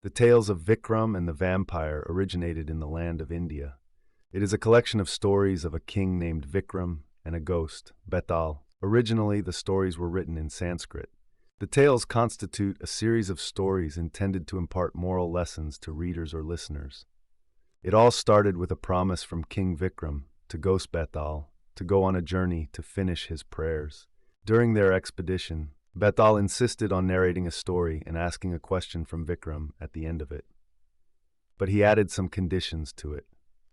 The tales of Vikram and the vampire originated in the land of India. It is a collection of stories of a king named Vikram and a ghost, Betal. Originally, the stories were written in Sanskrit. The tales constitute a series of stories intended to impart moral lessons to readers or listeners. It all started with a promise from King Vikram to ghost Betal to go on a journey to finish his prayers. During their expedition, Betal insisted on narrating a story and asking a question from Vikram at the end of it. But he added some conditions to it.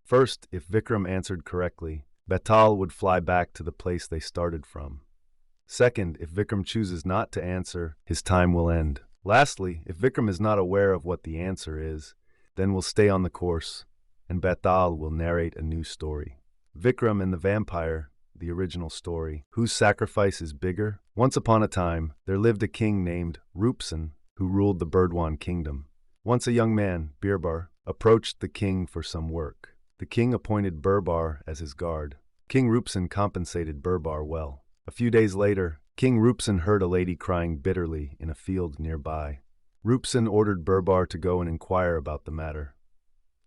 First, if Vikram answered correctly, Betal would fly back to the place they started from. Second, if Vikram chooses not to answer, his time will end. Lastly, if Vikram is not aware of what the answer is, then will stay on the course, and Betal will narrate a new story. Vikram and the Vampire, the original story. Whose sacrifice is bigger? Once upon a time, there lived a king named Rupsan, who ruled the Burdwan kingdom. Once a young man, Virvar, approached the king for some work. The king appointed Virvar as his guard. King Rupsan compensated Virvar well. A few days later, King Rupsan heard a lady crying bitterly in a field nearby. Rupsan ordered Virvar to go and inquire about the matter.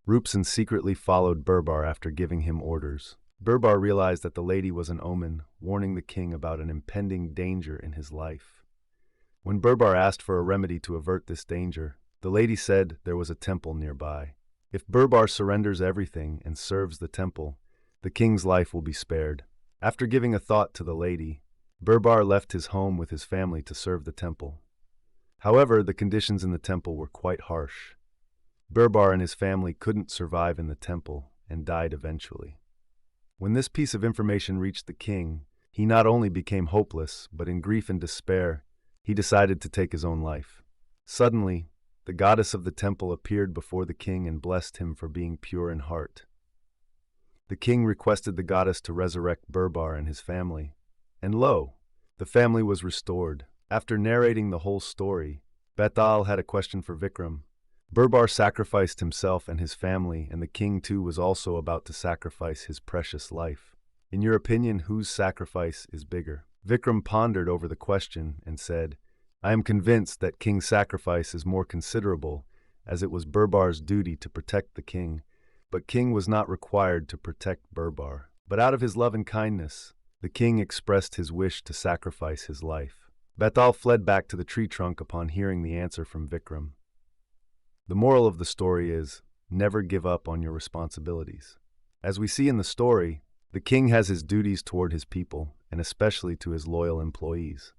Rupsan secretly followed Virvar after giving him orders. Virvar realized that the lady was an omen, warning the king about an impending danger in his life. When Virvar asked for a remedy to avert this danger, the lady said there was a temple nearby. If Virvar surrenders everything and serves the temple, the king's life will be spared. After giving a thought to the lady, Virvar left his home with his family to serve the temple. However, the conditions in the temple were quite harsh. Virvar and his family couldn't survive in the temple and died eventually. When this piece of information reached the king, he not only became hopeless, but in grief and despair, he decided to take his own life. Suddenly, the goddess of the temple appeared before the king and blessed him for being pure in heart. The king requested the goddess to resurrect Virvar and his family, and lo, the family was restored. After narrating the whole story, Betal had a question for Vikram. Virvar sacrificed himself and his family, and the king too was also about to sacrifice his precious life. In your opinion, whose sacrifice is bigger? Vikram pondered over the question and said, I am convinced that King's sacrifice is more considerable, as it was Virvar's duty to protect the king, but King was not required to protect Virvar. But out of his love and kindness, the king expressed his wish to sacrifice his life. Betal fled back to the tree trunk upon hearing the answer from Vikram. The moral of the story is, never give up on your responsibilities. As we see in the story, the king has his duties toward his people, and especially to his loyal employees.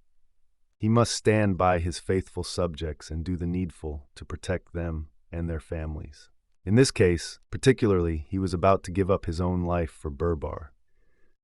He must stand by his faithful subjects and do the needful to protect them and their families. In this case, particularly, he was about to give up his own life for Virvar.